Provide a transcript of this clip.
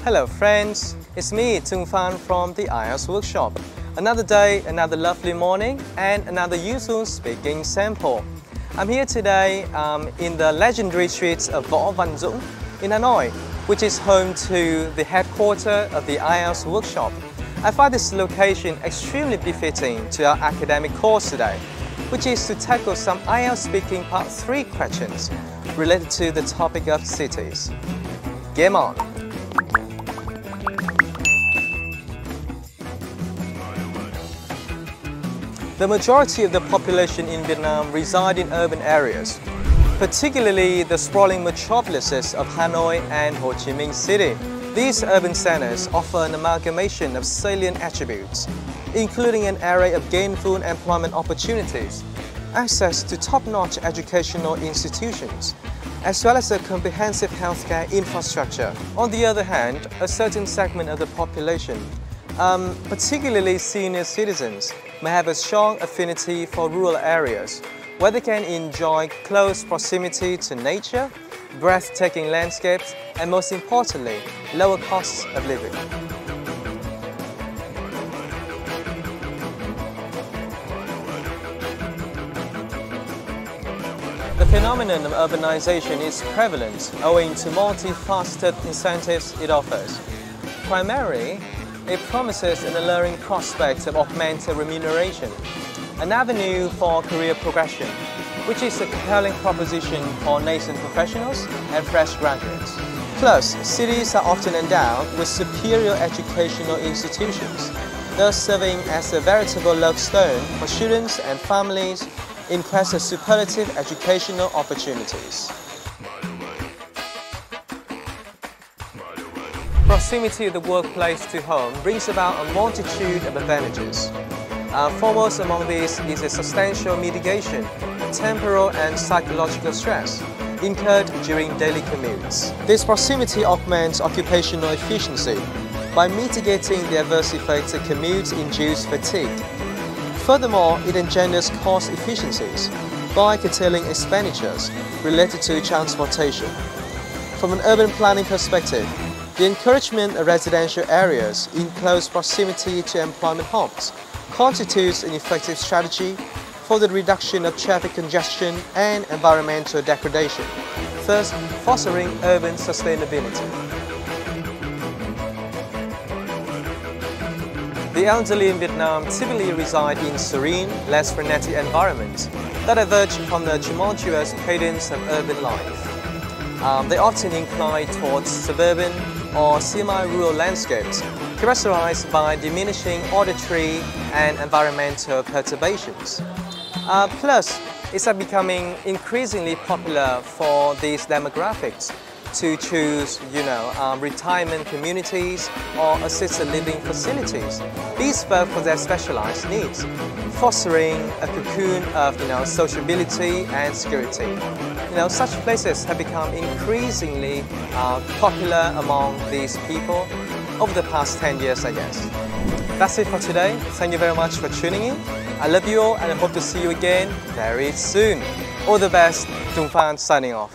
Hello friends, it's me Tùng Phan from the IELTS workshop. Another day, another lovely morning and another useful speaking sample. I'm here today in the legendary streets of Võ Văn Dũng in Hanoi, which is home to the headquarters of the IELTS workshop. I find this location extremely befitting to our academic course today, which is to tackle some IELTS speaking part 3 questions related to the topic of cities. Game on! The majority of the population in Vietnam reside in urban areas, particularly the sprawling metropolises of Hanoi and Ho Chi Minh City. These urban centers offer an amalgamation of salient attributes, including an array of gainful employment opportunities, access to top-notch educational institutions, as well as a comprehensive healthcare infrastructure. On the other hand, a certain segment of the population, particularly senior citizens, may have a strong affinity for rural areas, where they can enjoy close proximity to nature, breathtaking landscapes, and most importantly, lower costs of living. The phenomenon of urbanization is prevalent owing to multifaceted incentives it offers. Primarily, it promises an alluring prospect of augmented remuneration, an avenue for career progression, which is a compelling proposition for nascent professionals and fresh graduates. Plus, cities are often endowed with superior educational institutions, thus serving as a veritable lodestone for students and families in quest of superlative educational opportunities. Proximity of the workplace to home brings about a multitude of advantages. Foremost among these is a substantial mitigation of temporal and psychological stress incurred during daily commutes. This proximity augments occupational efficiency by mitigating the adverse effects of commute-induced fatigue. Furthermore, it engenders cost efficiencies by curtailing expenditures related to transportation. From an urban planning perspective, the encouragement of residential areas in close proximity to employment hubs constitutes an effective strategy for the reduction of traffic congestion and environmental degradation, thus fostering urban sustainability. The elderly in Vietnam typically reside in serene, less frenetic environments that diverge from the tumultuous cadence of urban life. They often incline towards suburban or semi-rural landscapes characterized by diminishing auditory and environmental perturbations. Plus, it's becoming increasingly popular for these demographics to choose, retirement communities or assisted living facilities. These serve for their specialized needs, fostering a cocoon of, sociability and security. Such places have become increasingly popular among these people over the past 10 years, I guess. That's it for today. Thank you very much for tuning in. I love you all and I hope to see you again very soon. All the best. Tùng Phan signing off.